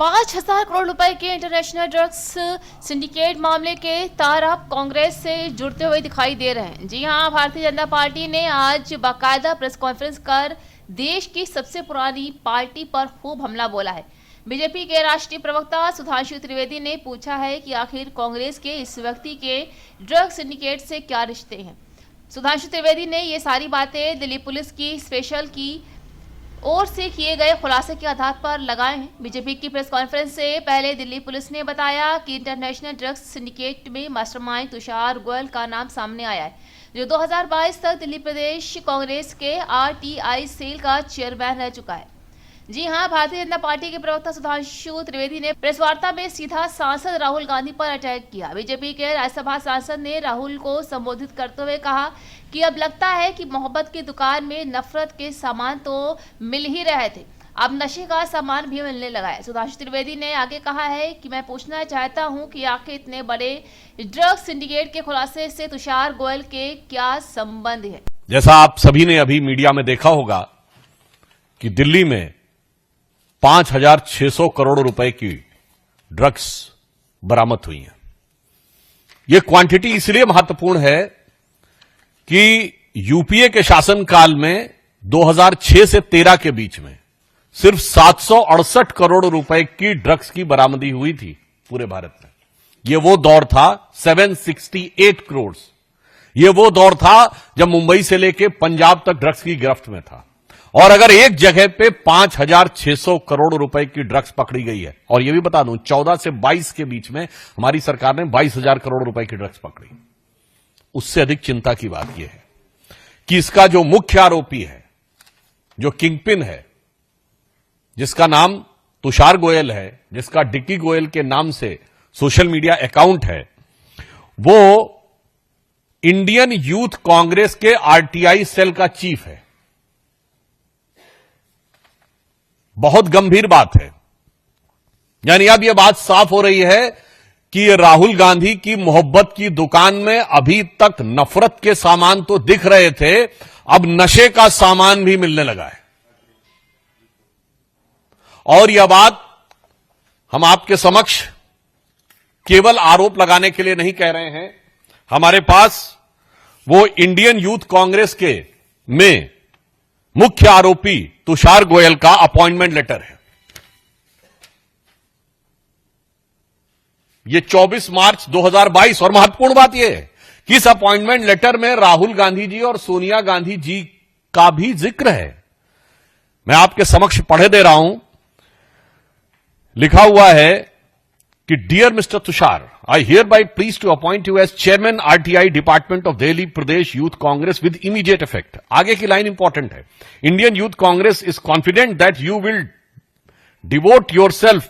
5,000 करोड़ रुपए के international drugs syndicate मामले के तार अब कांग्रेस से जुड़ते हुए दिखाई दे रहे हैं। जी हां, भारतीय जनता पार्टी ने आज बाकायदा प्रेस कॉन्फ्रेंस कर देश की सबसे पुरानी पार्टी पर खूब हमला बोला है। बीजेपी के राष्ट्रीय प्रवक्ता सुधांशु त्रिवेदी ने पूछा है कि आखिर कांग्रेस के इस व्यक्ति के ड्रग सिंडिकेट से क्या रिश्ते हैं। सुधांशु त्रिवेदी ने ये सारी बातें दिल्ली पुलिस की स्पेशल की ओर से किए गए खुलासे के आधार पर लगाए हैं। बीजेपी की प्रेस कॉन्फ्रेंस से पहले दिल्ली पुलिस ने बताया कि इंटरनेशनल ड्रग्स सिंडिकेट में मास्टरमाइंड तुषार गोयल का नाम सामने आया है, जो 2022 तक दिल्ली प्रदेश कांग्रेस के RTI सेल का चेयरमैन रह चुका है। जी हां, भारतीय जनता पार्टी के प्रवक्ता सुधांशु त्रिवेदी ने प्रेस वार्ता में सीधा सांसद राहुल गांधी पर अटैक किया। बीजेपी के राज्यसभा सांसद ने राहुल को संबोधित करते हुए कहा कि अब लगता है कि मोहब्बत की दुकान में नफरत के सामान तो मिल ही रहे थे, अब नशे का सामान भी मिलने लगा है। सुधांशु त्रिवेदी ने आगे कहा है कि मैं पूछना चाहता हूं कि आखिर इतने बड़े ड्रग सिंडिकेट के खुलासे से तुषार गोयल के क्या संबंध है। जैसा आप सभी ने अभी मीडिया में देखा होगा कि दिल्ली में 5,600 करोड़ रुपए की ड्रग्स बरामद हुई हैं। यह क्वांटिटी इसलिए महत्वपूर्ण है कि यूपीए के शासनकाल में 2006 से 13 के बीच में सिर्फ 768 करोड़ रुपए की ड्रग्स की बरामदी हुई थी पूरे भारत में। यह वो दौर था 768 करोड़। यह वो दौर था जब मुंबई से लेकर पंजाब तक ड्रग्स की गिरफ्त में था। और अगर एक जगह पे 5,600 करोड़ रुपए की ड्रग्स पकड़ी गई है, और यह भी बता दूं 14 से 22 के बीच में हमारी सरकार ने 22,000 करोड़ रुपए की ड्रग्स पकड़ी, उससे अधिक चिंता की बात यह है कि इसका जो मुख्य आरोपी है, जो किंगपिन है, जिसका नाम तुषार गोयल है, जिसका डिक्की गोयल के नाम से सोशल मीडिया अकाउंट है, वो इंडियन यूथ कांग्रेस के RTI सेल का चीफ है। बहुत गंभीर बात है। यानी अब यह बात साफ हो रही है कि राहुल गांधी की मोहब्बत की दुकान में अभी तक नफरत के सामान तो दिख रहे थे, अब नशे का सामान भी मिलने लगा है। और यह बात हम आपके समक्ष केवल आरोप लगाने के लिए नहीं कह रहे हैं। हमारे पास वो इंडियन यूथ कांग्रेस के में मुख्य आरोपी तुषार गोयल का अपॉइंटमेंट लेटर है। यह 24 मार्च 2022, और महत्वपूर्ण बात यह है कि इस अपॉइंटमेंट लेटर में राहुल गांधी जी और सोनिया गांधी जी का भी जिक्र है। मैं आपके समक्ष पढ़े दे रहा हूं। लिखा हुआ है कि dear mister Tushar, I hereby please to appoint you as chairman RTI Department of Delhi Pradesh Youth Congress with immediate effect. आगे की लाइन इंपॉर्टेंट है। Indian Youth Congress is confident that you will devote yourself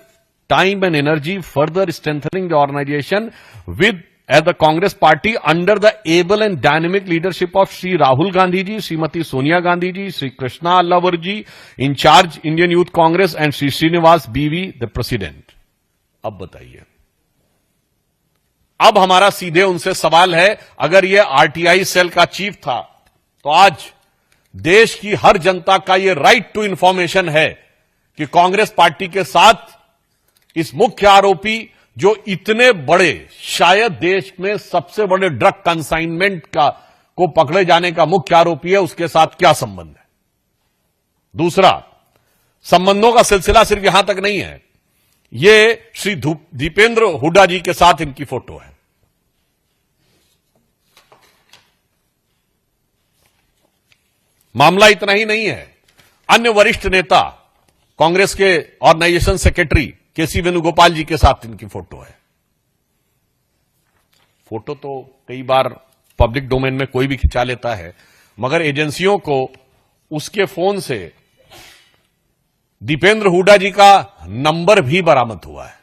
time and energy further strengthening the organization with as the Congress party under the able and dynamic leadership of Sri Rahul Gandhi ji, Srimati Sonia Gandhi ji, Sri Krishna Allavar ji, in charge Indian Youth Congress, and Sri Srinivas BV, the president. अब बताइए, अब हमारा सीधे उनसे सवाल है, अगर यह RTI सेल का चीफ था तो आज देश की हर जनता का यह राइट टू इंफॉर्मेशन है कि कांग्रेस पार्टी के साथ इस मुख्य आरोपी, जो इतने बड़े, शायद देश में सबसे बड़े ड्रग कंसाइनमेंट को पकड़े जाने का मुख्य आरोपी है, उसके साथ क्या संबंध है। दूसरा, संबंधों का सिलसिला सिर्फ यहां तक नहीं है। ये श्री दीपेंद्र हुड्डा जी के साथ इनकी फोटो है। मामला इतना ही नहीं है, अन्य वरिष्ठ नेता, कांग्रेस के ऑर्गेनाइजेशन सेक्रेटरी केसी वेणुगोपाल जी के साथ इनकी फोटो है। फोटो तो कई बार पब्लिक डोमेन में कोई भी खिंचा लेता है, मगर एजेंसियों को उसके फोन से दीपेंद्र हुड्डा जी का नंबर भी बरामद हुआ है।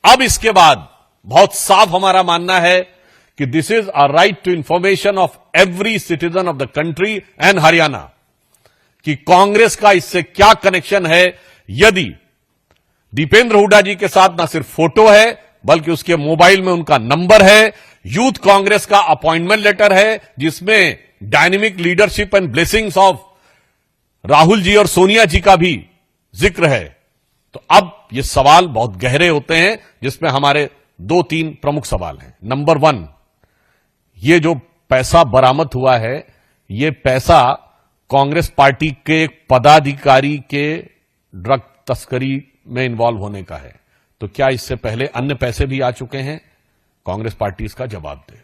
अब इसके बाद बहुत साफ हमारा मानना है कि this is a right to information of every citizen of the country and Haryana, कि कांग्रेस का इससे क्या कनेक्शन है। यदि दीपेंद्र हुड्डा जी के साथ न सिर्फ फोटो है, बल्कि उसके मोबाइल में उनका नंबर है, यूथ कांग्रेस का अपॉइंटमेंट लेटर है, जिसमें dynamic leadership and blessings of Rahul ji और सोनिया जी का भी जिक्र है, तो अब ये सवाल बहुत गहरे होते हैं, जिसमें हमारे 2-3 प्रमुख सवाल हैं। नंबर 1, ये जो पैसा बरामद हुआ है, ये पैसा कांग्रेस पार्टी के एक पदाधिकारी के ड्रग तस्करी में इन्वॉल्व होने का है। तो क्या इससे पहले अन्य पैसे भी आ चुके हैं? कांग्रेस पार्टी इसका जवाब दे।